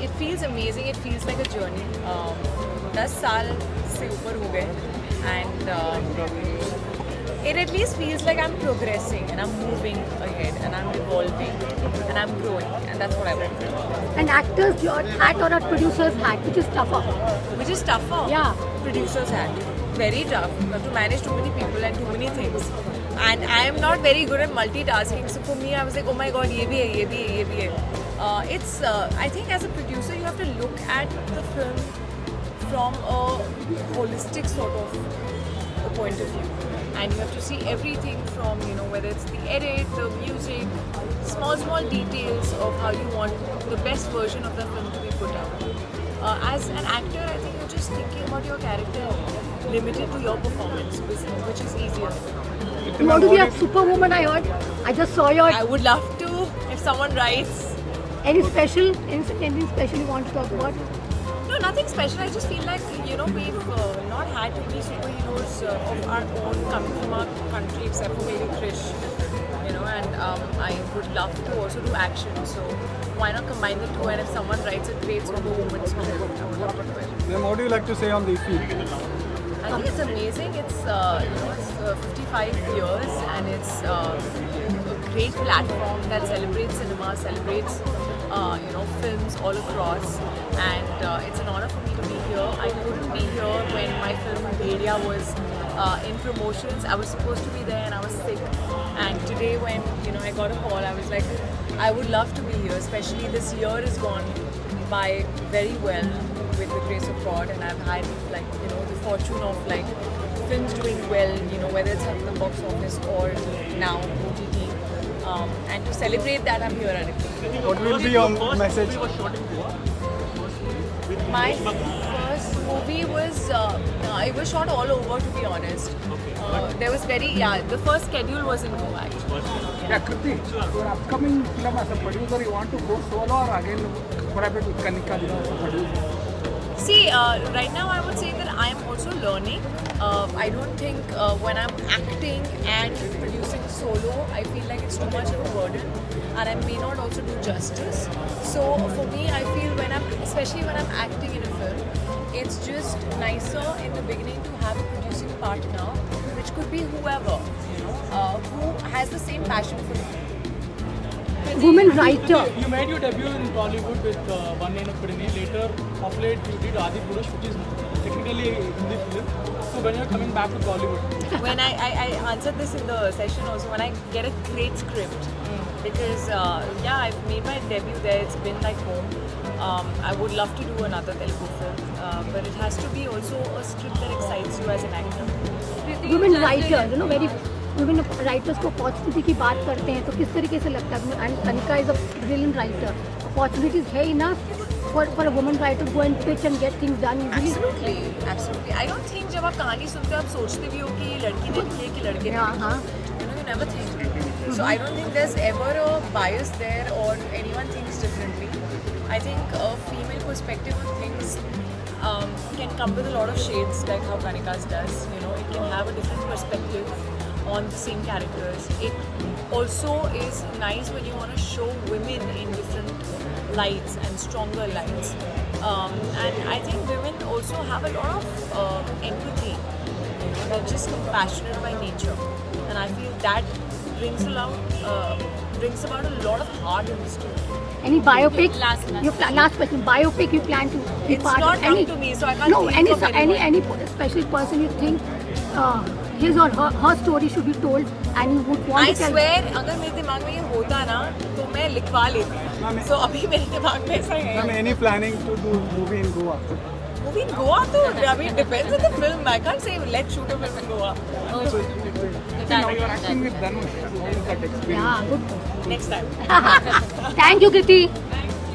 it feels amazing. It feels like a journey. 10 साल से ऊपर हो गए, and it at least feels like I'm progressing and I'm moving ahead and I'm evolving and I'm growing, and that's what I want. An actor's hat or a producer's hat, which is tougher? Which is tougher. Yeah. Producer's hat. Very tough. You have to manage too many people and too many things. And I am not very good at multitasking. So for me, I was like, oh my god, ye bhi hai, ye bhi hai, ye bhi hai. I think as a producer, you have to look at the film from a holistic sort of a point of view. And you have to see everything from, you know, whether it's the edit, the music, small details of how you want the best version of the film to be put out. As an actor, I think you're just thinking about your character limited to your performance, which is easier. You want to be a superwoman, I heard. I just saw your... I would love to if someone writes. Anything special you want to talk about? No, nothing special. I just feel like, you know, we've not had too many superheroes of our own coming from our country, except for maybe Krish, you know, and I would love to also do action. So why not combine the two? And if someone writes a great superwoman script, I would love to do it. Then what do you like to say on the film? I think it's amazing. It's you know, it's 55 years, and it's a great platform that celebrates cinema, celebrates you know, films all across, and it's an honor for me to be here. I couldn't be here when my film Bhediya was in promotions. I was supposed to be there, and I was sick. And today, when, you know, I got a call, I was like, I would love to be here. Especially this year has gone by very well with the grace of God, and I've had, like, you know, the fortune of like films doing well, you know, whether it's at the box office or now OTT, and to celebrate that, I'm here at it. What will be your message? My first movie was it was shot all over, to be honest. There was the first schedule was in Goa actually. Yeah, Kriti, your upcoming film as a producer, you want to go solo or again collaborate with Kanika as a producer? See, right now I would say that I am also learning. I don't think when I'm acting and producing solo, I feel like it's too much of a burden, and I may not also do justice. So for me, I feel especially when I'm acting in a film, it's just nicer in the beginning to have a producing partner, which could be whoever, you know, who has the same passion for it. Woman writer. You made your debut in Bollywood with One Name Epidemi. Later, of late, you did Adi Purush, which is technically a Hindi film. So when you're coming back to Bollywood? When I answered this in the session also, when I get a great script, because I've made my debut there, it's been like home. I would love to do another Telugu film, but it has to be also a script that excites you as an actor. Women writers, you know, very women writers को opportunity की बात करते हैं, तो किस तरीके से लगता है? And Kanika is a brilliant writer. Opportunities है enough for a woman writer to go and pitch and get things done easily. Absolutely. I don't think जब आप कहानी सुनते हो आप सोचते भी हो कि ये लड़की ने लिखी है कि लड़के ने लिखी है. You know, you never think. So I don't think there's ever a bias there or anyone thinks differently. I think a female perspective on things can come with a lot of shades, like how Kanika's does. You know, it can have a different perspective on the same characters. It also is nice when you want to show women in different lights and stronger lights. And I think women also have a lot of empathy. You know, they're just compassionate by nature, and I feel that brings about a lot of heart in the story. Any biopic? Last question. Biopic you plan to be It's part not of? come to me, so I can't think of anyone. any special person you think his or her story should be told and you would want I to tell? swear, अगर मेरे दिमाग में ये होता ना तो मैं लिखवा लेती. So अभी मेरे दिमाग में ऐसा है. Ma'am, any planning to do movie in Goa? Movie in Goa तो I mean depends on the film. I can't say let's shoot a film in Goa. Now you are acting with Dhanush. How is that experience? Yeah, good. Next time. Thank you, Kriti.